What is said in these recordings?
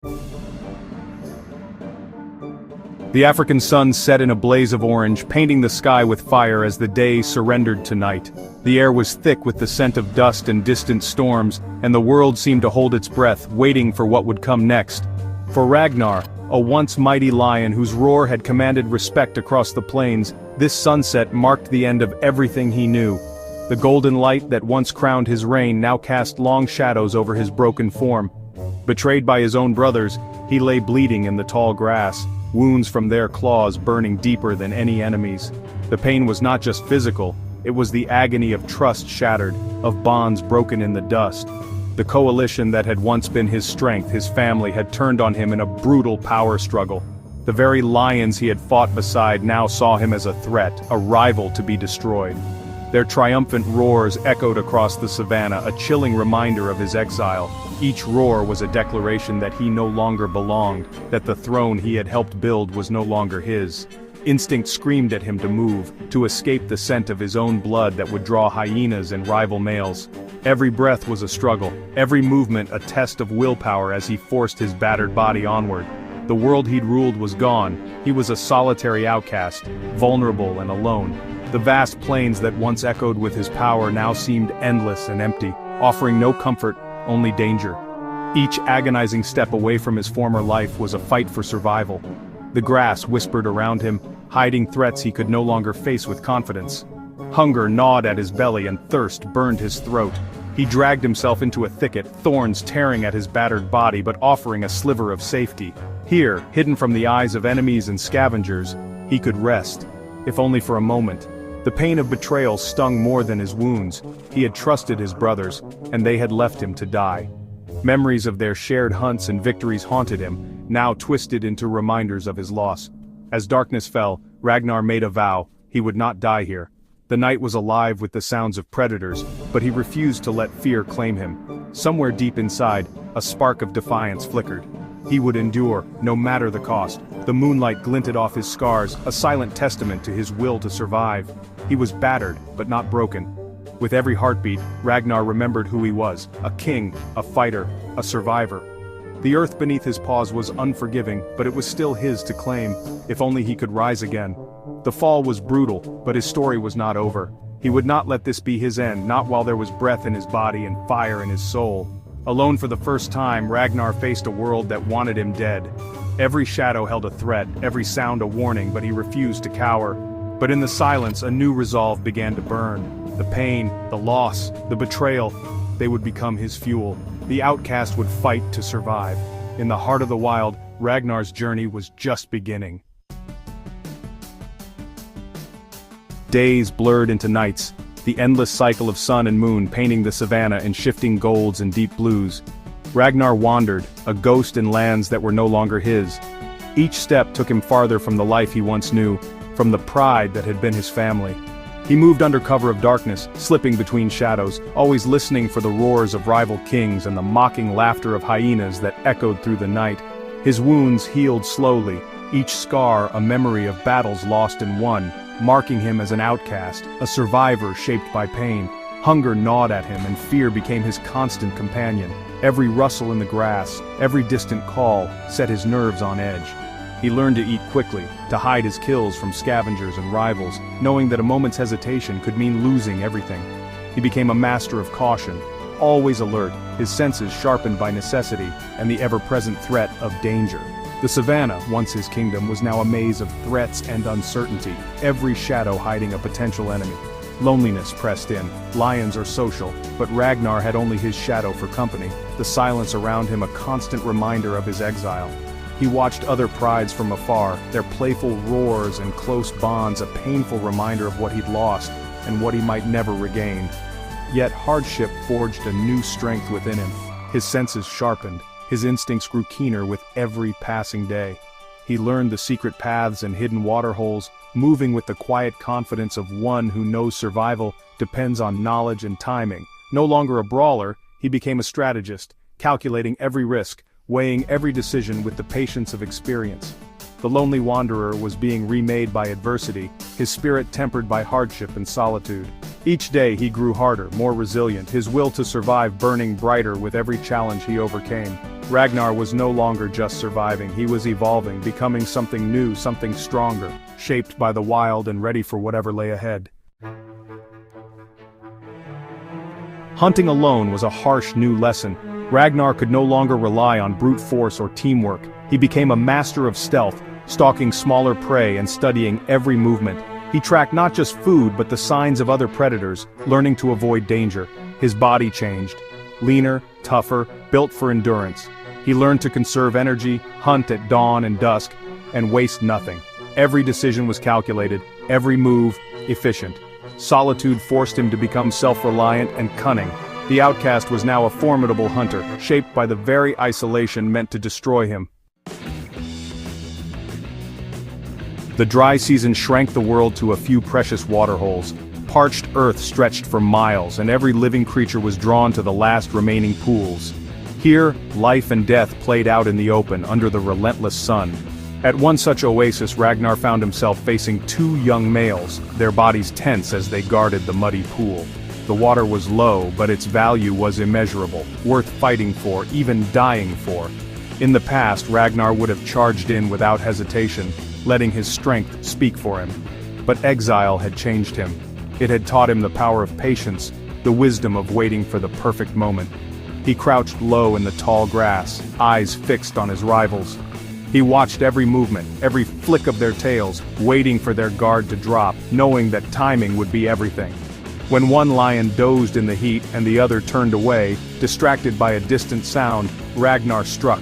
The African sun set in a blaze of orange, painting the sky with fire as the day surrendered to night. The air was thick with the scent of dust and distant storms, and the world seemed to hold its breath, waiting for what would come next. For Ragnar, a once mighty lion whose roar had commanded respect across the plains, this sunset marked the end of everything he knew. The golden light that once crowned his reign now cast long shadows over his broken form. Betrayed by his own brothers, he lay bleeding in the tall grass, wounds from their claws burning deeper than any enemy's. The pain was not just physical, it was the agony of trust shattered, of bonds broken in the dust. The coalition that had once been his strength, his family, had turned on him in a brutal power struggle. The very lions he had fought beside now saw him as a threat, a rival to be destroyed. Their triumphant roars echoed across the savannah, a chilling reminder of his exile. Each roar was a declaration that he no longer belonged, that the throne he had helped build was no longer his. Instinct screamed at him to move, to escape the scent of his own blood that would draw hyenas and rival males. Every breath was a struggle, every movement a test of willpower as he forced his battered body onward. The world he'd ruled was gone, he was a solitary outcast, vulnerable and alone. The vast plains that once echoed with his power now seemed endless and empty, offering no comfort, only danger. Each agonizing step away from his former life was a fight for survival. The grass whispered around him, hiding threats he could no longer face with confidence. Hunger gnawed at his belly and thirst burned his throat. He dragged himself into a thicket, thorns tearing at his battered body but offering a sliver of safety. Here, hidden from the eyes of enemies and scavengers, he could rest, if only for a moment. The pain of betrayal stung more than his wounds. He had trusted his brothers, and they had left him to die. Memories of their shared hunts and victories haunted him, now twisted into reminders of his loss. As darkness fell, Ragnar made a vow: he would not die here. The night was alive with the sounds of predators, but he refused to let fear claim him. Somewhere deep inside, a spark of defiance flickered. He would endure, no matter the cost. The moonlight glinted off his scars, a silent testament to his will to survive. He was battered, but not broken. With every heartbeat, Ragnar remembered who he was: a king, a fighter, a survivor. The earth beneath his paws was unforgiving, but it was still his to claim, if only he could rise again. The fall was brutal, but his story was not over. He would not let this be his end, not while there was breath in his body and fire in his soul. Alone for the first time, Ragnar faced a world that wanted him dead. Every shadow held a threat, every sound a warning, but he refused to cower. But in the silence, a new resolve began to burn. The pain, the loss, the betrayal, they would become his fuel. The outcast would fight to survive. In the heart of the wild, Ragnar's journey was just beginning. Days blurred into nights, the endless cycle of sun and moon painting the savannah in shifting golds and deep blues. Ragnar wandered, a ghost in lands that were no longer his. Each step took him farther from the life he once knew, from the pride that had been his family. He moved under cover of darkness, slipping between shadows, always listening for the roars of rival kings and the mocking laughter of hyenas that echoed through the night. His wounds healed slowly, each scar a memory of battles lost and won, marking him as an outcast, a survivor shaped by pain. Hunger gnawed at him and fear became his constant companion. Every rustle in the grass, every distant call, set his nerves on edge. He learned to eat quickly, to hide his kills from scavengers and rivals, knowing that a moment's hesitation could mean losing everything. He became a master of caution, always alert, his senses sharpened by necessity and the ever-present threat of danger. The savannah, once his kingdom, was now a maze of threats and uncertainty, every shadow hiding a potential enemy. Loneliness pressed in. Lions are social, but Ragnar had only his shadow for company, the silence around him a constant reminder of his exile. He watched other prides from afar, their playful roars and close bonds a painful reminder of what he'd lost and what he might never regain. Yet hardship forged a new strength within him. His senses sharpened, his instincts grew keener with every passing day. He learned the secret paths and hidden waterholes, moving with the quiet confidence of one who knows survival depends on knowledge and timing. No longer a brawler, he became a strategist, calculating every risk, weighing every decision with the patience of experience. The lonely wanderer was being remade by adversity, his spirit tempered by hardship and solitude. Each day he grew harder, more resilient, his will to survive burning brighter with every challenge he overcame. Ragnar was no longer just surviving, he was evolving, becoming something new, something stronger, shaped by the wild and ready for whatever lay ahead. Hunting alone was a harsh new lesson. Ragnar could no longer rely on brute force or teamwork. He became a master of stealth, stalking smaller prey and studying every movement. He tracked not just food but the signs of other predators, learning to avoid danger. His body changed. Leaner, tougher, built for endurance. He learned to conserve energy, hunt at dawn and dusk, and waste nothing. Every decision was calculated, every move efficient. Solitude forced him to become self-reliant and cunning. The outcast was now a formidable hunter, shaped by the very isolation meant to destroy him. The dry season shrank the world to a few precious waterholes. Parched earth stretched for miles, and every living creature was drawn to the last remaining pools. Here, life and death played out in the open, under the relentless sun. At one such oasis, Ragnar found himself facing two young males, their bodies tense as they guarded the muddy pool. The water was low, but its value was immeasurable, worth fighting for, even dying for. In the past, Ragnar would have charged in without hesitation, letting his strength speak for him. But exile had changed him. It had taught him the power of patience, the wisdom of waiting for the perfect moment. He crouched low in the tall grass, eyes fixed on his rivals. He watched every movement, every flick of their tails, waiting for their guard to drop, knowing that timing would be everything. When one lion dozed in the heat and the other turned away, distracted by a distant sound, Ragnar struck.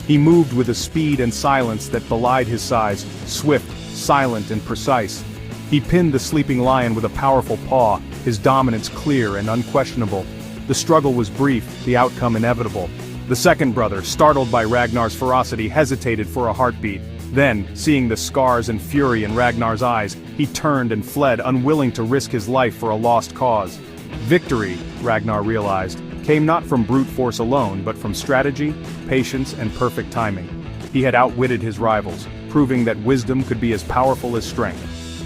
He moved with a speed and silence that belied his size, swift, silent and precise. He pinned the sleeping lion with a powerful paw, his dominance clear and unquestionable. The struggle was brief, the outcome inevitable. The second brother, startled by Ragnar's ferocity, hesitated for a heartbeat. Then, seeing the scars and fury in Ragnar's eyes, he turned and fled, unwilling to risk his life for a lost cause. Victory, Ragnar realized, came not from brute force alone, but from strategy, patience, and perfect timing. He had outwitted his rivals, proving that wisdom could be as powerful as strength.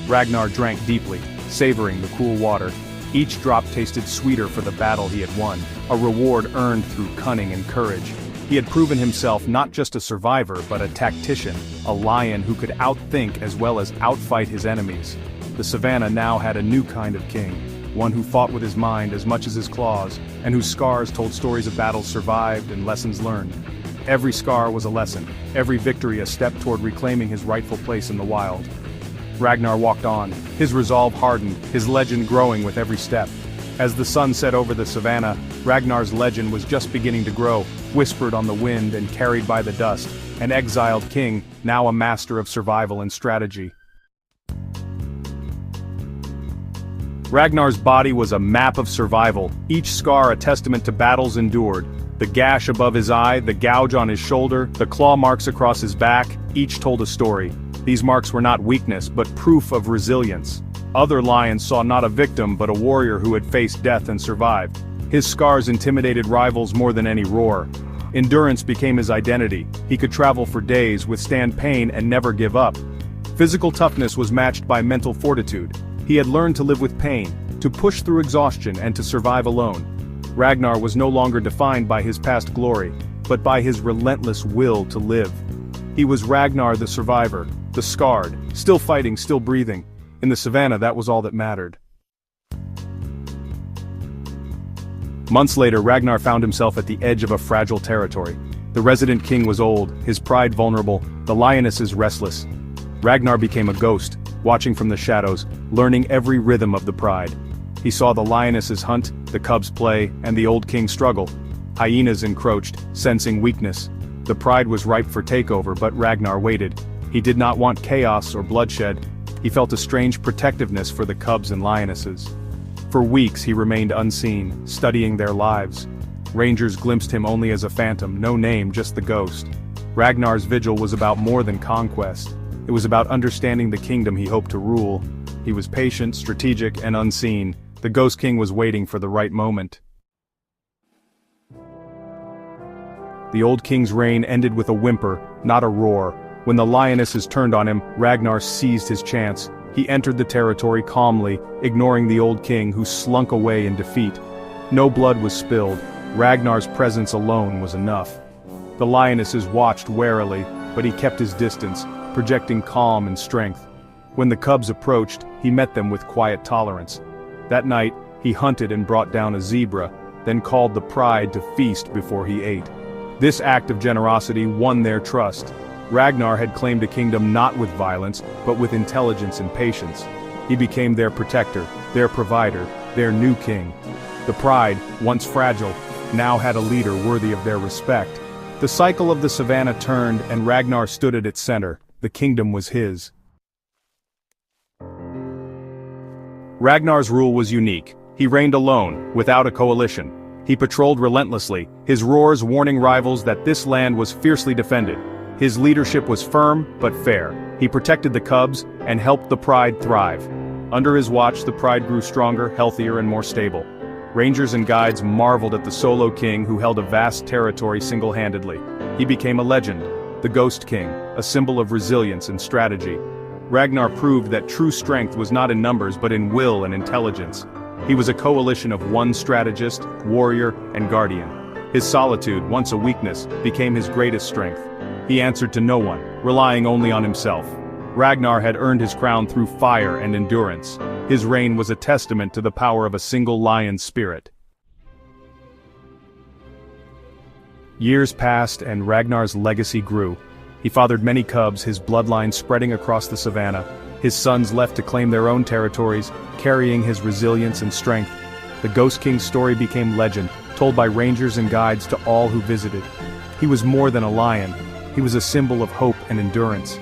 Ragnar drank deeply, savoring the cool water. Each drop tasted sweeter for the battle he had won, a reward earned through cunning and courage. He had proven himself not just a survivor but a tactician, a lion who could outthink as well as outfight his enemies. The savannah now had a new kind of king, one who fought with his mind as much as his claws, and whose scars told stories of battles survived and lessons learned. Every scar was a lesson, every victory a step toward reclaiming his rightful place in the wild. Ragnar walked on, his resolve hardened, his legend growing with every step. As the sun set over the savannah, Ragnar's legend was just beginning to grow, whispered on the wind and carried by the dust, an exiled king, now a master of survival and strategy. Ragnar's body was a map of survival, each scar a testament to battles endured. The gash above his eye, the gouge on his shoulder, the claw marks across his back, each told a story. These marks were not weakness, but proof of resilience. Other lions saw not a victim but a warrior who had faced death and survived. His scars intimidated rivals more than any roar. Endurance became his identity. He could travel for days, withstand pain, and never give up. Physical toughness was matched by mental fortitude. He had learned to live with pain, to push through exhaustion and to survive alone. Ragnar was no longer defined by his past glory, but by his relentless will to live. He was Ragnar the survivor, the scarred, still fighting, still breathing. In the savannah, that was all that mattered. Months later, Ragnar found himself at the edge of a fragile territory. The resident king was old, his pride vulnerable, the lionesses restless. Ragnar became a ghost, watching from the shadows, learning every rhythm of the pride. He saw the lionesses hunt, the cubs play, and the old king struggle. Hyenas encroached, sensing weakness. The pride was ripe for takeover, but Ragnar waited. He did not want chaos or bloodshed. He felt a strange protectiveness for the cubs and lionesses. For weeks he remained unseen, studying their lives. Rangers glimpsed him only as a phantom, no name, just the ghost. Ragnar's vigil was about more than conquest. It was about understanding the kingdom he hoped to rule. He was patient, strategic, and unseen. The Ghost King was waiting for the right moment. The old king's reign ended with a whimper, not a roar. When the lionesses turned on him, Ragnar seized his chance. He entered the territory calmly, ignoring the old king who slunk away in defeat. No blood was spilled. Ragnar's presence alone was enough. The lionesses watched warily, but he kept his distance, projecting calm and strength. When the cubs approached, he met them with quiet tolerance. That night, he hunted and brought down a zebra, then called the pride to feast before he ate. This act of generosity won their trust. Ragnar had claimed a kingdom not with violence, but with intelligence and patience. He became their protector, their provider, their new king. The pride, once fragile, now had a leader worthy of their respect. The cycle of the savannah turned and Ragnar stood at its center. The kingdom was his. Ragnar's rule was unique. He reigned alone, without a coalition. He patrolled relentlessly, his roars warning rivals that this land was fiercely defended. His leadership was firm, but fair. He protected the cubs, and helped the pride thrive. Under his watch the pride grew stronger, healthier, and more stable. Rangers and guides marveled at the solo king who held a vast territory single-handedly. He became a legend, the Ghost King, a symbol of resilience and strategy. Ragnar proved that true strength was not in numbers but in will and intelligence. He was a coalition of one strategist, warrior, and guardian. His solitude, once a weakness, became his greatest strength. He answered to no one, relying only on himself. Ragnar had earned his crown through fire and endurance. His reign was a testament to the power of a single lion's spirit. Years passed and Ragnar's legacy grew. He fathered many cubs, his bloodline spreading across the savannah. His sons left to claim their own territories, carrying his resilience and strength. The Ghost King's story became legend, told by rangers and guides to all who visited. He was more than a lion. He was a symbol of hope and endurance.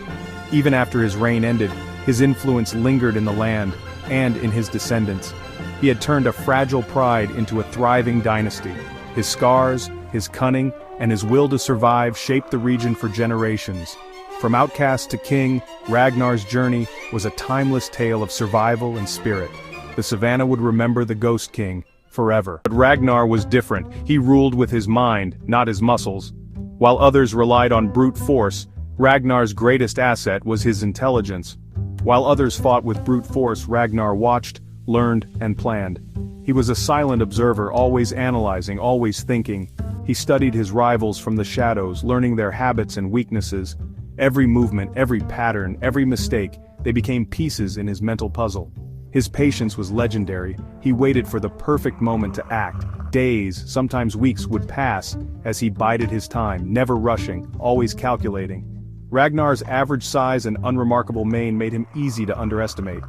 Even after his reign ended, his influence lingered in the land and in his descendants. He had turned a fragile pride into a thriving dynasty. His scars, his cunning, and his will to survive shaped the region for generations. From outcast to king, Ragnar's journey was a timeless tale of survival and spirit. The savannah would remember the Ghost King forever. But Ragnar was different. He ruled with his mind, not his muscles. While others relied on brute force, Ragnar's greatest asset was his intelligence. While others fought with brute force, Ragnar watched, learned, and planned. He was a silent observer, always analyzing, always thinking. He studied his rivals from the shadows, learning their habits and weaknesses. Every movement, every pattern, every mistake, they became pieces in his mental puzzle. His patience was legendary. He waited for the perfect moment to act. Days, sometimes weeks, would pass as he bided his time, never rushing, always calculating. Ragnar's average size and unremarkable mane made him easy to underestimate.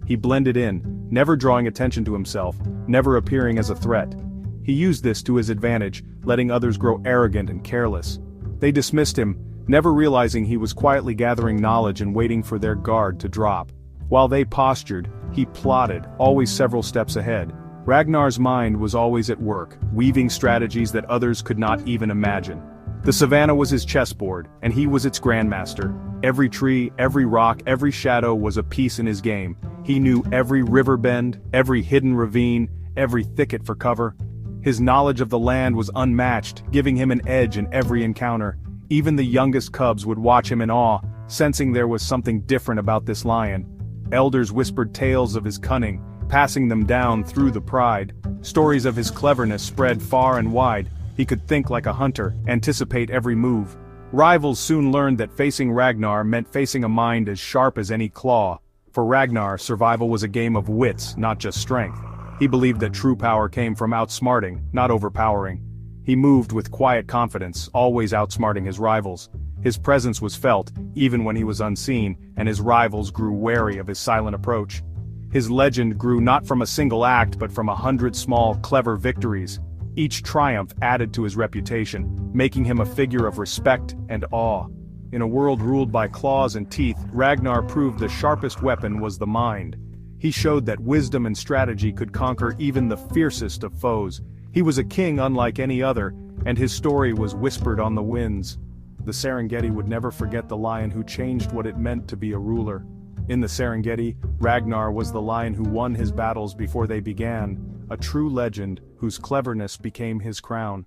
He blended in, never drawing attention to himself, never appearing as a threat. He used this to his advantage, letting others grow arrogant and careless. They dismissed him, never realizing he was quietly gathering knowledge and waiting for their guard to drop. While they postured, he plotted, always several steps ahead. Ragnar's mind was always at work, weaving strategies that others could not even imagine. The savannah was his chessboard, and he was its grandmaster. Every tree, every rock, every shadow was a piece in his game. He knew every river bend, every hidden ravine, every thicket for cover. His knowledge of the land was unmatched, giving him an edge in every encounter. Even the youngest cubs would watch him in awe, sensing there was something different about this lion. Elders whispered tales of his cunning, passing them down through the pride. Stories of his cleverness spread far and wide. He could think like a hunter, anticipate every move. Rivals soon learned that facing Ragnar meant facing a mind as sharp as any claw. For Ragnar, survival was a game of wits, not just strength. He believed that true power came from outsmarting, not overpowering. He moved with quiet confidence, always outsmarting his rivals. His presence was felt, even when he was unseen, and his rivals grew wary of his silent approach. His legend grew not from a single act but from 100 small, clever victories. Each triumph added to his reputation, making him a figure of respect and awe. In a world ruled by claws and teeth, Ragnar proved the sharpest weapon was the mind. He showed that wisdom and strategy could conquer even the fiercest of foes. He was a king unlike any other, and his story was whispered on the winds. The Serengeti would never forget the lion who changed what it meant to be a ruler. In the Serengeti, Ragnar was the lion who won his battles before they began, a true legend whose cleverness became his crown.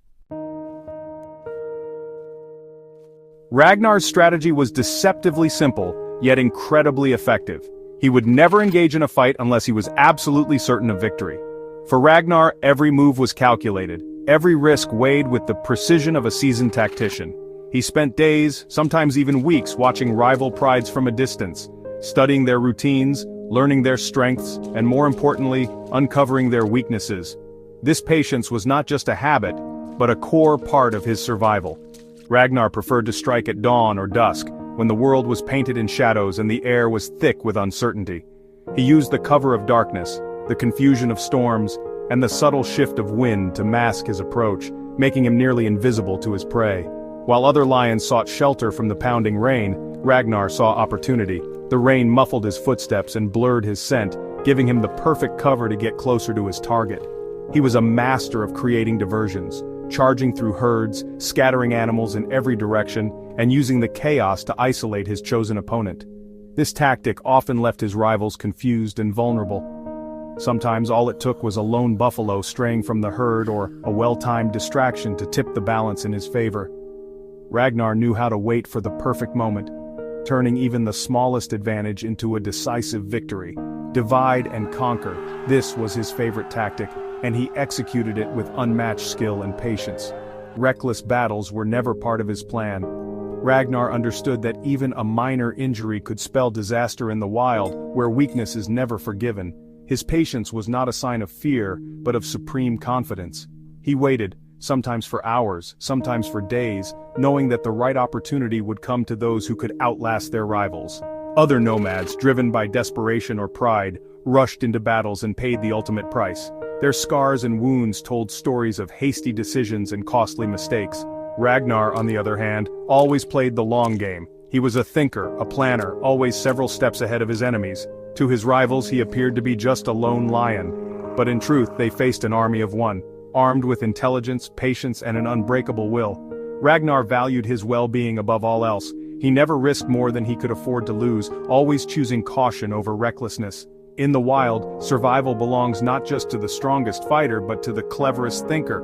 Ragnar's strategy was deceptively simple, yet incredibly effective. He would never engage in a fight unless he was absolutely certain of victory. For Ragnar, every move was calculated, Every risk weighed with the precision of a seasoned tactician. He spent days, sometimes even weeks, watching rival prides from a distance, studying their routines, learning their strengths, and more importantly, uncovering their weaknesses. This patience was not just a habit, but a core part of his survival. Ragnar preferred to strike at dawn or dusk, when the world was painted in shadows and the air was thick with uncertainty. He used the cover of darkness, the confusion of storms, and the subtle shift of wind to mask his approach, making him nearly invisible to his prey. While other lions sought shelter from the pounding rain, Ragnar saw opportunity. The rain muffled his footsteps and blurred his scent, giving him the perfect cover to get closer to his target. He was a master of creating diversions, charging through herds, scattering animals in every direction, and using the chaos to isolate his chosen opponent. This tactic often left his rivals confused and vulnerable. Sometimes all it took was a lone buffalo straying from the herd or a well-timed distraction to tip the balance in his favor. Ragnar knew how to wait for the perfect moment, turning even the smallest advantage into a decisive victory. Divide and conquer, this was his favorite tactic, and he executed it with unmatched skill and patience. Reckless battles were never part of his plan. Ragnar understood that even a minor injury could spell disaster in the wild, where weakness is never forgiven. His patience was not a sign of fear, but of supreme confidence. He waited, sometimes for hours, sometimes for days, knowing that the right opportunity would come to those who could outlast their rivals. Other nomads, driven by desperation or pride, rushed into battles and paid the ultimate price. Their scars and wounds told stories of hasty decisions and costly mistakes. Ragnar, on the other hand, always played the long game. He was a thinker, a planner, always several steps ahead of his enemies. To his rivals he appeared to be just a lone lion. But in truth they faced an army of one, armed with intelligence, patience, and an unbreakable will. Ragnar valued his well-being above all else. He never risked more than he could afford to lose, always choosing caution over recklessness. In the wild, survival belongs not just to the strongest fighter but to the cleverest thinker,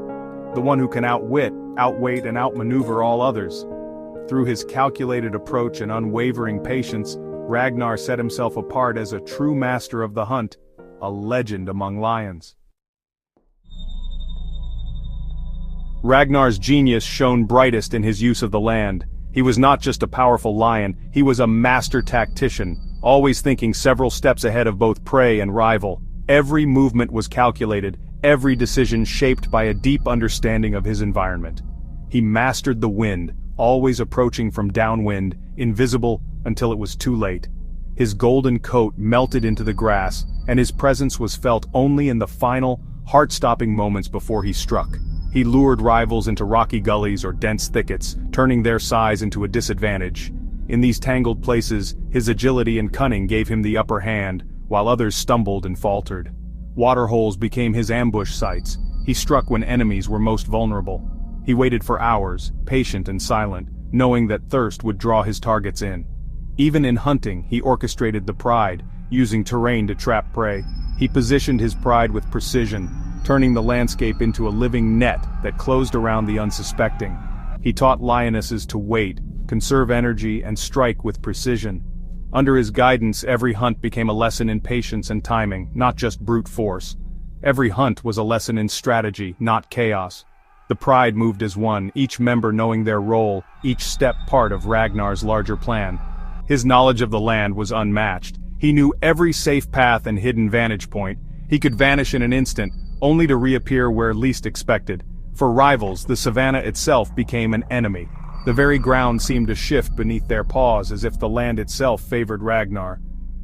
the one who can outwit, outweight, and outmaneuver all others. Through his calculated approach and unwavering patience, Ragnar set himself apart as a true master of the hunt, a legend among lions. Ragnar's genius shone brightest in his use of the land. He was not just a powerful lion, he was a master tactician, always thinking several steps ahead of both prey and rival. Every movement was calculated, every decision shaped by a deep understanding of his environment. He mastered the wind, always approaching from downwind, invisible until it was too late. His golden coat melted into the grass, and his presence was felt only in the final, heart-stopping moments before he struck. He lured rivals into rocky gullies or dense thickets, turning their size into a disadvantage. In these tangled places, his agility and cunning gave him the upper hand, while others stumbled and faltered. Waterholes became his ambush sites. He struck when enemies were most vulnerable. He waited for hours, patient and silent, knowing that thirst would draw his targets in. Even in hunting, he orchestrated the pride, using terrain to trap prey. He positioned his pride with precision, turning the landscape into a living net that closed around the unsuspecting. He taught lionesses to wait, conserve energy, and strike with precision. Under his guidance, every hunt became a lesson in patience and timing, not just brute force. Every hunt was a lesson in strategy, not chaos. The pride moved as one, each member knowing their role, each step part of Ragnar's larger plan. His knowledge of the land was unmatched. He knew every safe path and hidden vantage point. He could vanish in an instant, only to reappear where least expected. For rivals, the savannah itself became an enemy. The very ground seemed to shift beneath their paws as if the land itself favored Ragnar.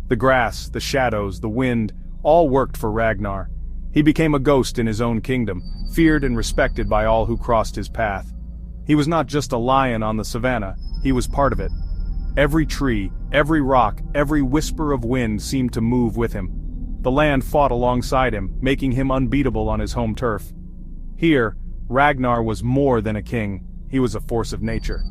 The grass, the shadows, the wind, all worked for Ragnar. He became a ghost in his own kingdom, feared and respected by all who crossed his path. He was not just a lion on the savannah, he was part of it. Every tree, every rock, every whisper of wind seemed to move with him. The land fought alongside him, making him unbeatable on his home turf. Here, Ragnar was more than a king, he was a force of nature.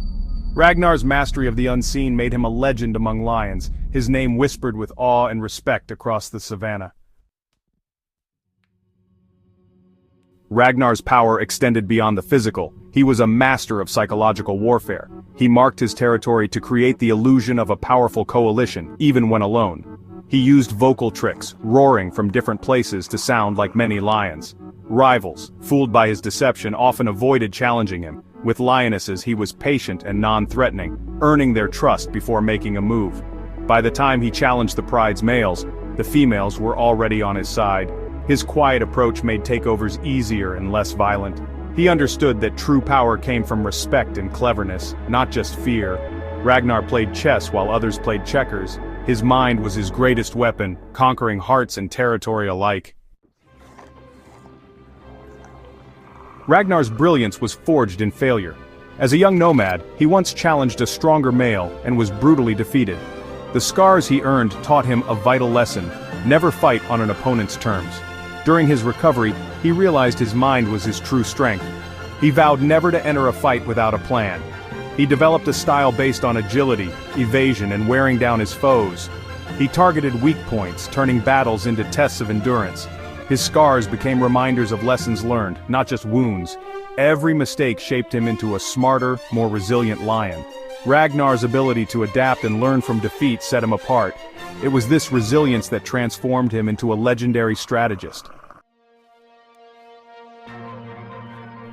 Ragnar's mastery of the unseen made him a legend among lions, his name whispered with awe and respect across the savannah. Ragnar's power extended beyond the physical. He was a master of psychological warfare. He marked his territory to create the illusion of a powerful coalition, even when alone. He used vocal tricks, roaring from different places to sound like many lions. Rivals, fooled by his deception, often avoided challenging him. With lionesses he was patient and non-threatening, earning their trust before making a move. By the time he challenged the pride's males, the females were already on his side. His quiet approach made takeovers easier and less violent. He understood that true power came from respect and cleverness, not just fear. Ragnar played chess while others played checkers. His mind was his greatest weapon, conquering hearts and territory alike. Ragnar's brilliance was forged in failure. As a young nomad, he once challenged a stronger male and was brutally defeated. The scars he earned taught him a vital lesson: never fight on an opponent's terms. During his recovery, he realized his mind was his true strength. He vowed never to enter a fight without a plan. He developed a style based on agility, evasion, and wearing down his foes. He targeted weak points, turning battles into tests of endurance. His scars became reminders of lessons learned, not just wounds. Every mistake shaped him into a smarter, more resilient lion. Ragnar's ability to adapt and learn from defeat set him apart. It was this resilience that transformed him into a legendary strategist.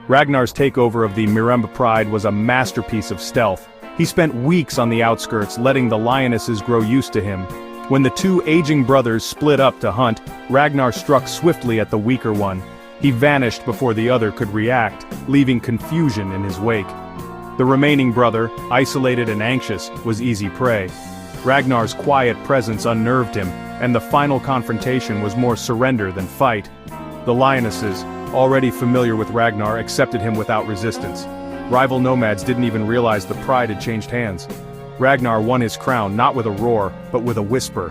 Ragnar's takeover of the Miremba Pride was a masterpiece of stealth. He spent weeks on the outskirts, letting the lionesses grow used to him. When the two aging brothers split up to hunt, Ragnar struck swiftly at the weaker one. He vanished before the other could react, leaving confusion in his wake. The remaining brother, isolated and anxious, was easy prey. Ragnar's quiet presence unnerved him, and the final confrontation was more surrender than fight. The lionesses, already familiar with Ragnar, accepted him without resistance. Rival nomads didn't even realize the pride had changed hands. Ragnar won his crown not with a roar, but with a whisper.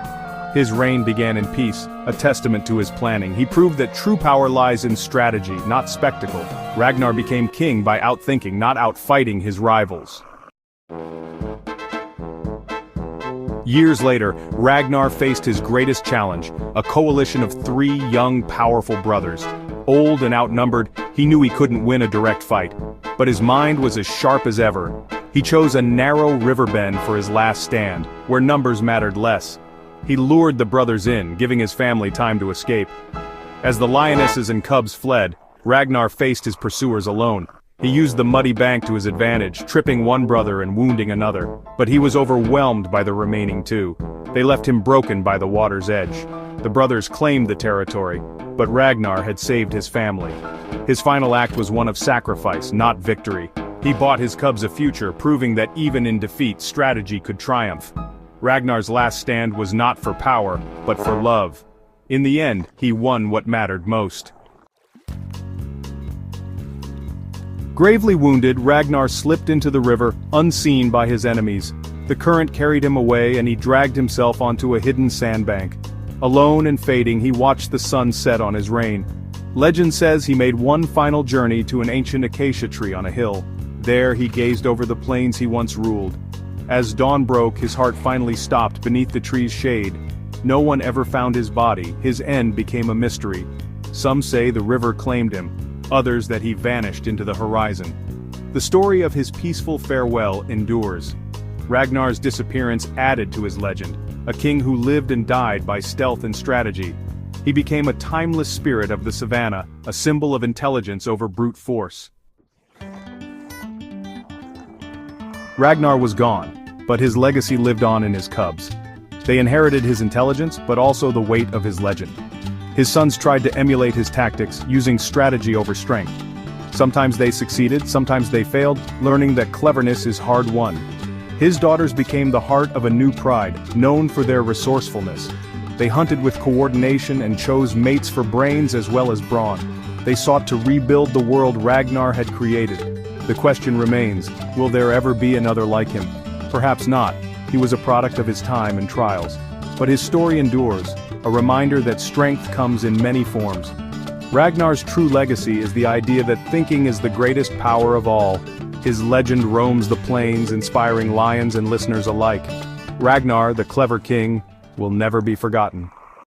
His reign began in peace, a testament to his planning. He proved that true power lies in strategy, not spectacle. Ragnar became king by outthinking, not outfighting his rivals. Years later, Ragnar faced his greatest challenge, a coalition of 3 young, powerful brothers. Old and outnumbered, he knew he couldn't win a direct fight. But his mind was as sharp as ever. He chose a narrow river bend for his last stand, where numbers mattered less. He lured the brothers in, giving his family time to escape. As the lionesses and cubs fled, Ragnar faced his pursuers alone. He used the muddy bank to his advantage, tripping one brother and wounding another. But he was overwhelmed by the remaining 2. They left him broken by the water's edge. The brothers claimed the territory, but Ragnar had saved his family. His final act was one of sacrifice, not victory. He bought his cubs a future, proving that even in defeat, strategy could triumph. Ragnar's last stand was not for power, but for love. In the end, he won what mattered most. Gravely wounded, Ragnar slipped into the river, unseen by his enemies. The current carried him away and he dragged himself onto a hidden sandbank. Alone and fading, he watched the sun set on his reign. Legend says he made one final journey to an ancient acacia tree on a hill. There he gazed over the plains he once ruled. As dawn broke, his heart finally stopped beneath the tree's shade. No one ever found his body. His end became a mystery. Some say the river claimed him, others that he vanished into the horizon. The story of his peaceful farewell endures. Ragnar's disappearance added to his legend, a king who lived and died by stealth and strategy. He became a timeless spirit of the savannah, a symbol of intelligence over brute force. Ragnar was gone, but his legacy lived on in his cubs. They inherited his intelligence, but also the weight of his legend. His sons tried to emulate his tactics, using strategy over strength. Sometimes they succeeded, sometimes they failed, learning that cleverness is hard won. His daughters became the heart of a new pride, known for their resourcefulness. They hunted with coordination and chose mates for brains as well as brawn. They sought to rebuild the world Ragnar had created. The question remains, will there ever be another like him? Perhaps not. He was a product of his time and trials. But his story endures, a reminder that strength comes in many forms. Ragnar's true legacy is the idea that thinking is the greatest power of all. His legend roams the plains, inspiring lions and listeners alike. Ragnar, the clever king, will never be forgotten.